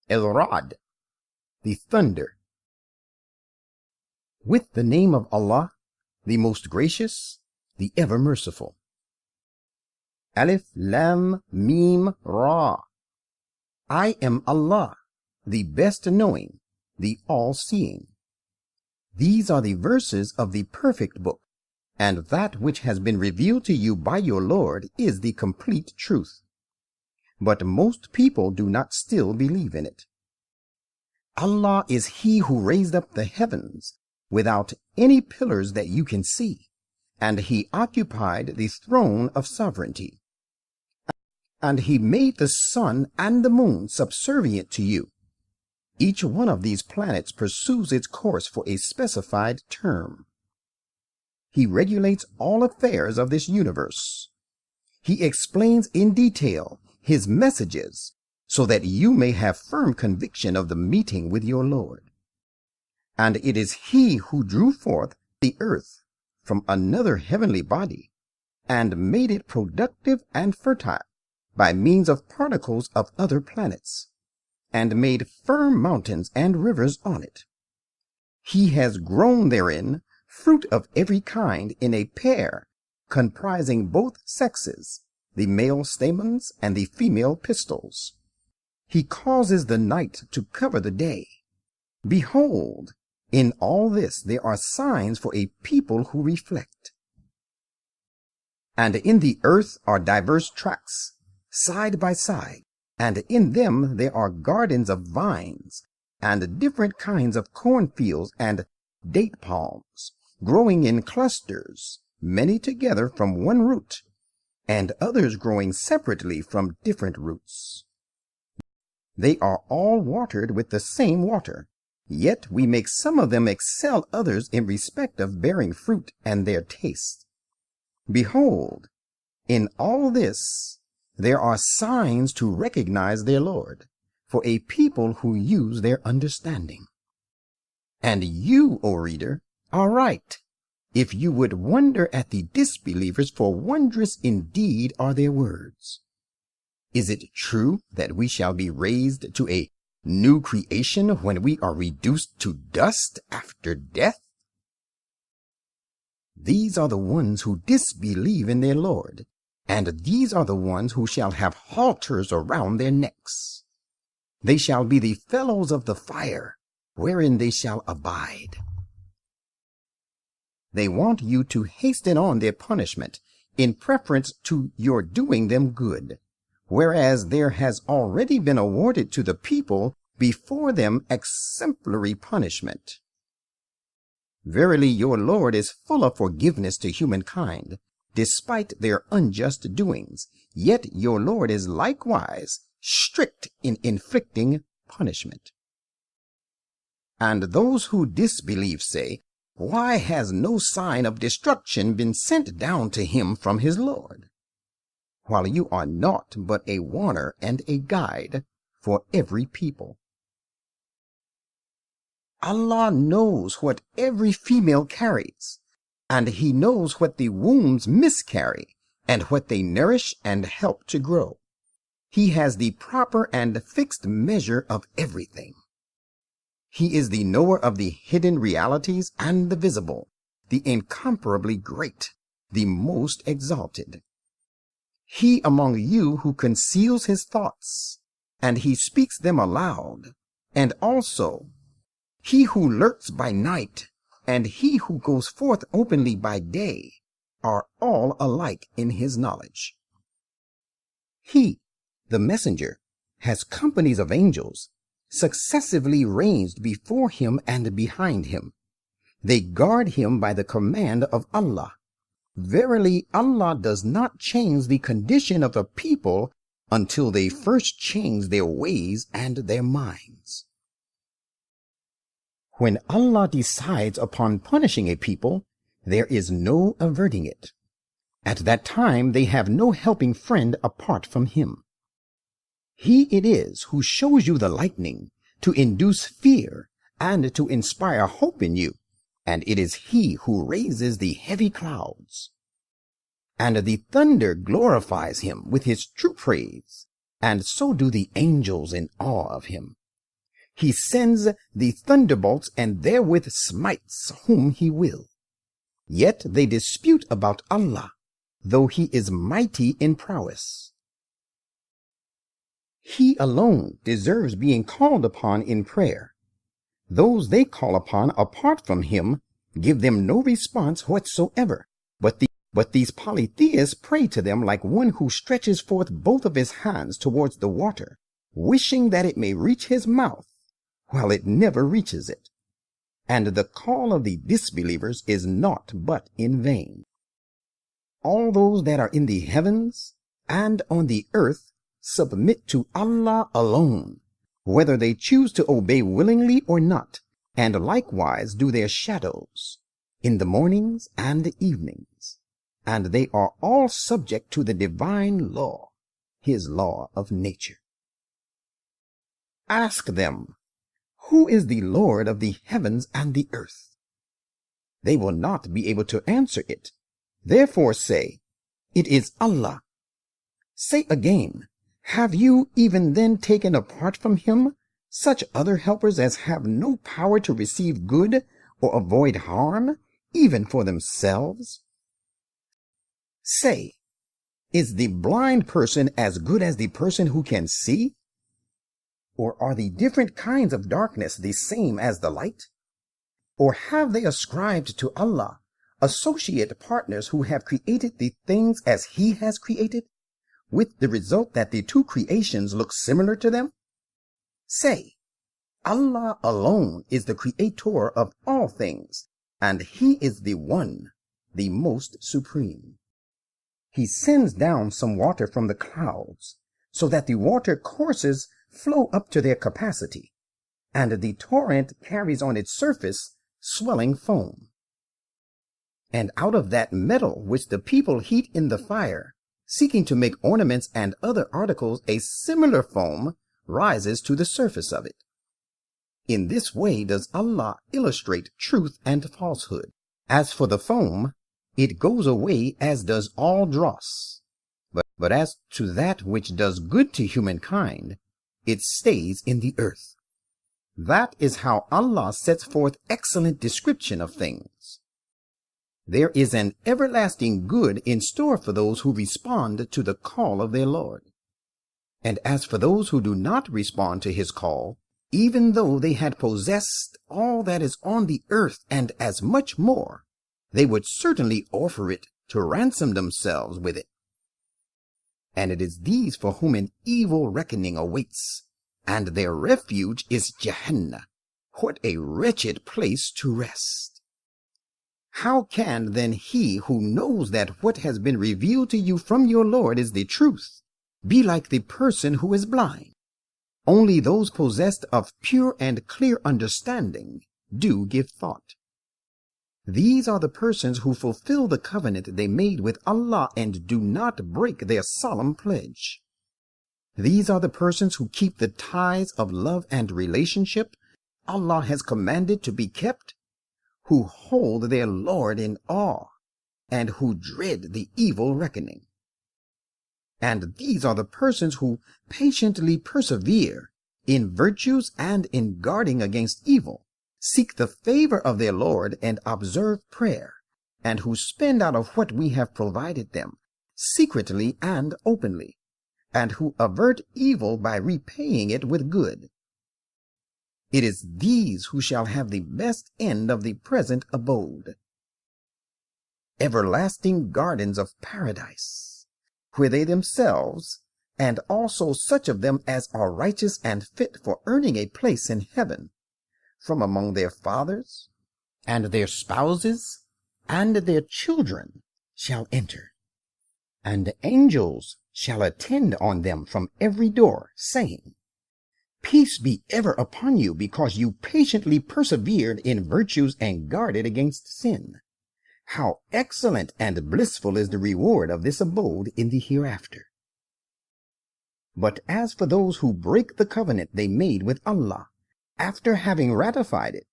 El-Rad, the thunder. With the name of Allah, the most gracious, the ever merciful. Alif, Lam, Mim, Ra. I am Allah, the best knowing, the all-seeing. These are the verses of the perfect book, and that which has been revealed to you by your Lord is the complete truth. But most people do not still believe in it. Allah is He who raised up the heavens without any pillars that you can see, and He occupied the throne of sovereignty. And He made the sun and the moon subservient to you. Each one of these planets pursues its course for a specified term. He regulates all affairs of this universe. He explains in detail His messages so that you may have firm conviction of the meeting with your Lord. And it is He who drew forth the earth from another heavenly body and made it productive and fertile by means of particles of other planets, and made firm mountains and rivers on it. He has grown therein fruit of every kind in a pair, comprising both sexes, the male stamens and the female pistils. He causes the night to cover the day. Behold, in all this there are signs for a people who reflect. And in the earth are diverse tracts, side by side, and in them there are gardens of vines, and different kinds of cornfields and date palms, growing in clusters, many together from one root, and others growing separately from different roots. They are all watered with the same water, yet we make some of them excel others in respect of bearing fruit and their taste. Behold, in all this there are signs to recognize their Lord, for a people who use their understanding. And you, O reader, are right, if you would wonder at the disbelievers, for wondrous indeed are their words. Is it true that we shall be raised to a new creation when we are reduced to dust after death? These are the ones who disbelieve in their Lord, and these are the ones who shall have halters around their necks. They shall be the fellows of the fire, wherein they shall abide. They want you to hasten on their punishment in preference to your doing them good, whereas there has already been awarded to the people before them exemplary punishment. Verily, your Lord is full of forgiveness to humankind, despite their unjust doings, yet your Lord is likewise strict in inflicting punishment. And those who disbelieve say, why has no sign of destruction been sent down to him from his Lord? While you are naught but a warner and a guide for every people. Allah knows what every female carries, and He knows what the wombs miscarry, and what they nourish and help to grow. He has the proper and fixed measure of everything. He is the knower of the hidden realities and the visible, the incomparably great, the most exalted. He among you who conceals his thoughts, and he speaks them aloud, and also he who lurks by night, and he who goes forth openly by day, are all alike in his knowledge. He, the messenger, has companies of angels, successively ranged before him and behind him. They guard him by the command of Allah. Verily, Allah does not change the condition of a people until they first change their ways and their minds. When Allah decides upon punishing a people, there is no averting it. At that time they have no helping friend apart from Him. He it is who shows you the lightning to induce fear and to inspire hope in you, and it is He who raises the heavy clouds. And the thunder glorifies Him with His true praise, and so do the angels in awe of Him. He sends the thunderbolts and therewith smites whom he will. Yet they dispute about Allah, though he is mighty in prowess. He alone deserves being called upon in prayer. Those they call upon apart from him give them no response whatsoever, but these polytheists pray to them like one who stretches forth both of his hands towards the water, wishing that it may reach his mouth, while it never reaches it. And the call of the disbelievers is naught but in vain. All those that are in the heavens and on the earth submit to Allah alone, whether they choose to obey willingly or not, and likewise do their shadows in the mornings and the evenings, and they are all subject to the divine law, his law of nature. Ask them, who is the Lord of the heavens and the earth? They will not be able to answer it. Therefore say, it is Allah. Say again, have you even then taken apart from him such other helpers as have no power to receive good or avoid harm, even for themselves? Say, is the blind person as good as the person who can see? Or are the different kinds of darkness the same as the light? Or have they ascribed to Allah associate partners who have created the things as he has created, with the result that the two creations look similar to them? Say, Allah alone is the creator of all things, and he is the one, the most supreme. He sends down some water from the clouds, so that the water courses flow up to their capacity, and the torrent carries on its surface swelling foam. And out of that metal which the people heat in the fire, seeking to make ornaments and other articles, a similar foam rises to the surface of it. In this way does Allah illustrate truth and falsehood. As for the foam, it goes away as does all dross. But as to that which does good to humankind, it stays in the earth. That is how Allah sets forth excellent description of things. There is an everlasting good in store for those who respond to the call of their Lord. And as for those who do not respond to his call, even though they had possessed all that is on the earth and as much more, they would certainly offer it to ransom themselves with it. And it is these for whom an evil reckoning awaits, and their refuge is Jahannam. What a wretched place to rest! How can then he who knows that what has been revealed to you from your Lord is the truth be like the person who is blind? Only those possessed of pure and clear understanding do give thought. These are the persons who fulfill the covenant they made with Allah and do not break their solemn pledge. These are the persons who keep the ties of love and relationship Allah has commanded to be kept, who hold their Lord in awe, and who dread the evil reckoning. And these are the persons who patiently persevere in virtues and in guarding against evil, seek the favor of their Lord and observe prayer, and who spend out of what we have provided them, secretly and openly, and who avert evil by repaying it with good. It is these who shall have the best end of the present abode. Everlasting gardens of paradise, where they themselves, and also such of them as are righteous and fit for earning a place in heaven, from among their fathers, and their spouses, and their children, shall enter. And angels shall attend on them from every door, saying, Peace be ever upon you, because you patiently persevered in virtues and guarded against sin. How excellent and blissful is the reward of this abode in the hereafter. But as for those who break the covenant they made with Allah, after having ratified it,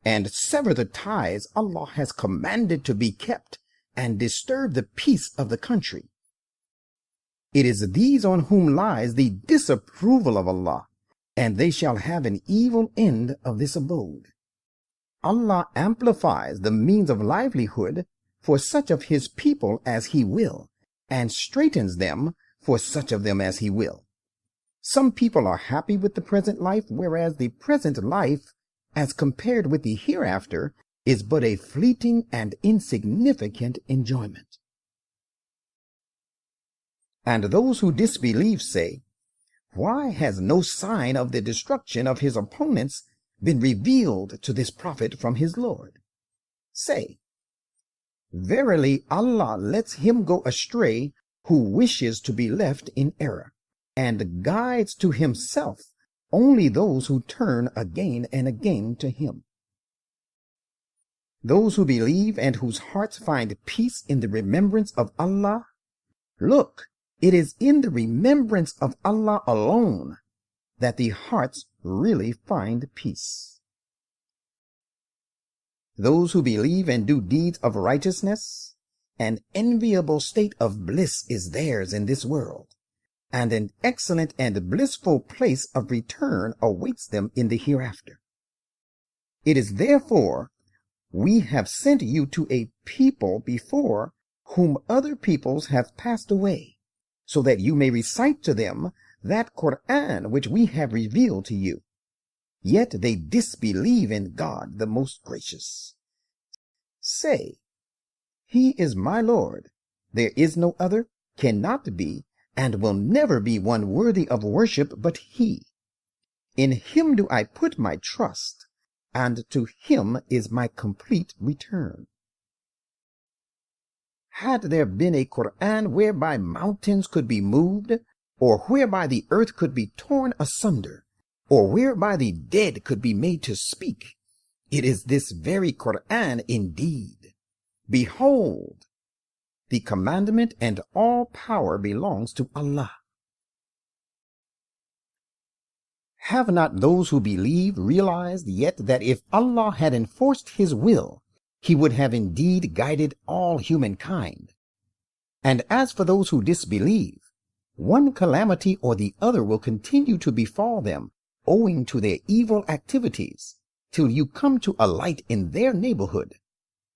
and sever the ties Allah has commanded to be kept, and disturb the peace of the country, it is these on whom lies the disapproval of Allah, and they shall have an evil end of this abode. Allah amplifies the means of livelihood for such of his people as he will, and straightens them for such of them as he will. Some people are happy with the present life, whereas the present life, as compared with the hereafter, is but a fleeting and insignificant enjoyment. And those who disbelieve say, why has no sign of the destruction of his opponents been revealed to this prophet from his Lord? Say, verily Allah lets him go astray who wishes to be left in error, and guides to himself only those who turn again and again to him. Those who believe and whose hearts find peace in the remembrance of Allah, look, it is in the remembrance of Allah alone that the hearts really find peace. Those who believe and do deeds of righteousness, an enviable state of bliss is theirs in this world, and an excellent and blissful place of return awaits them in the hereafter. It is therefore we have sent you to a people before whom other peoples have passed away, so that you may recite to them that Quran which we have revealed to you. Yet they disbelieve in God the most gracious. Say, he is my Lord, there is no other, cannot be, and will never be one worthy of worship but he. In him do I put my trust, and to him is my complete return. Had there been a Quran whereby mountains could be moved, or whereby the earth could be torn asunder, or whereby the dead could be made to speak, it is this very Quran indeed. Behold, the commandment and all power belongs to Allah. Have not those who believe realized yet that if Allah had enforced his will, he would have indeed guided all humankind? And as for those who disbelieve, one calamity or the other will continue to befall them owing to their evil activities, till you come to a light in their neighborhood,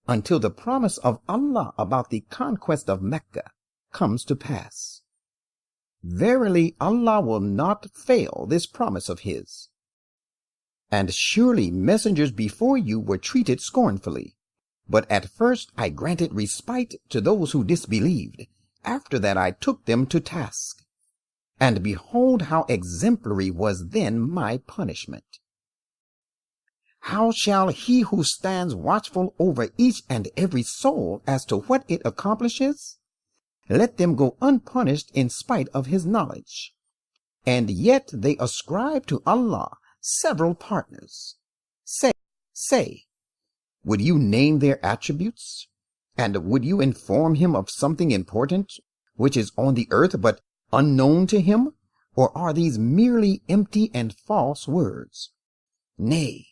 until the promise of Allah about the conquest of Mecca comes to pass. Verily Allah will not fail this promise of his. And surely messengers before you were treated scornfully, but at first I granted respite to those who disbelieved. After that I took them to task. And behold how exemplary was then my punishment. How shall he who stands watchful over each and every soul as to what it accomplishes? Let them go unpunished in spite of his knowledge. And yet they ascribe to Allah several partners. Say, would you name their attributes? And would you inform him of something important which is on the earth but unknown to him? Or are these merely empty and false words? Nay,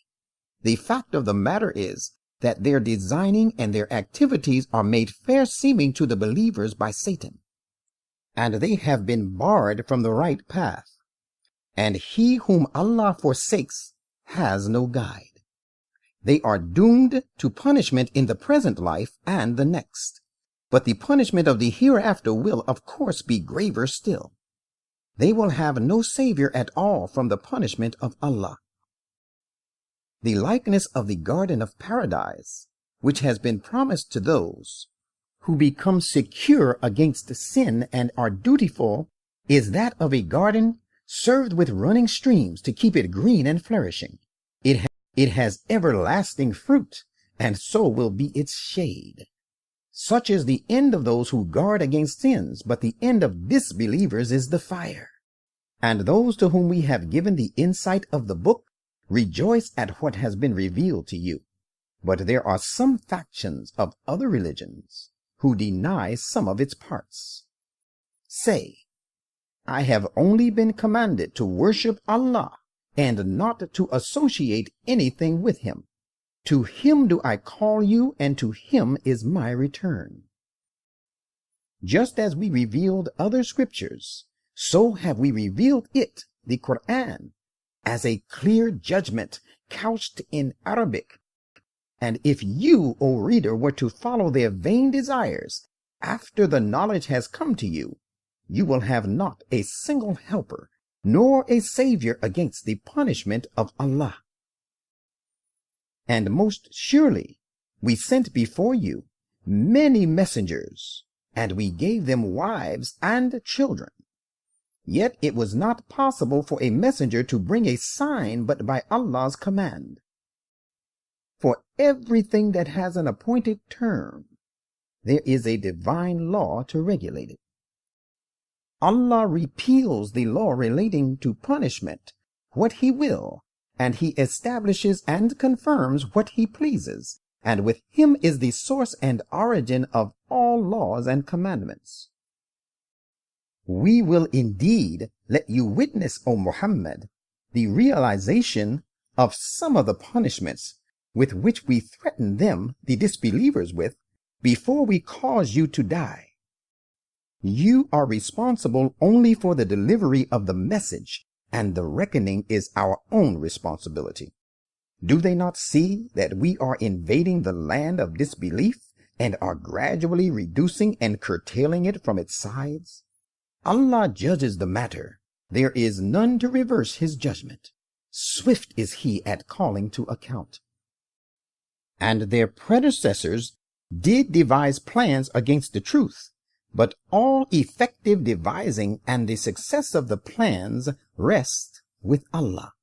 the fact of the matter is that their designing and their activities are made fair seeming to the believers by Satan, and they have been barred from the right path. And he whom Allah forsakes has no guide. They are doomed to punishment in the present life and the next. But the punishment of the hereafter will, of course, be graver still. They will have no savior at all from the punishment of Allah. The likeness of the garden of paradise, which has been promised to those who become secure against sin and are dutiful, is that of a garden served with running streams to keep it green and flourishing. It has everlasting fruit, and so will be its shade. Such is the end of those who guard against sins, but the end of disbelievers is the fire. And those to whom we have given the insight of the book rejoice at what has been revealed to you. But there are some factions of other religions who deny some of its parts. Say, I have only been commanded to worship Allah and not to associate anything with him. To him do I call you, and to him is my return. Just as we revealed other scriptures, so have we revealed it, the Quran, as a clear judgment couched in Arabic. And if you, O reader, were to follow their vain desires after the knowledge has come to you, you will have not a single helper nor a savior against the punishment of Allah. And most surely we sent before you many messengers, and we gave them wives and children. Yet it was not possible for a messenger to bring a sign but by Allah's command. For everything that has an appointed term, there is a divine law to regulate it. Allah repeals the law relating to punishment, what He will, and He establishes and confirms what He pleases, and with Him is the source and origin of all laws and commandments. We will indeed let you witness, O Muhammad, the realization of some of the punishments with which we threaten them, the disbelievers, with, before we cause you to die. You are responsible only for the delivery of the message, and the reckoning is our own responsibility. Do they not see that we are invading the land of disbelief and are gradually reducing and curtailing it from its sides? Allah judges the matter. There is none to reverse His judgment. Swift is He at calling to account. And their predecessors did devise plans against the truth, but all effective devising and the success of the plans rest with Allah.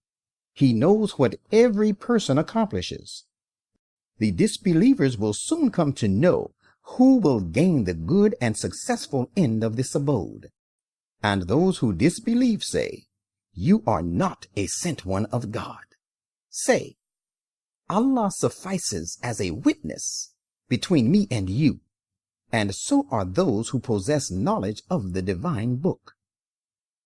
He knows what every person accomplishes. The disbelievers will soon come to know who will gain the good and successful end of this abode. And those who disbelieve say, "You are not a sent one of God." Say, Allah suffices as a witness between me and you, and so are those who possess knowledge of the divine book.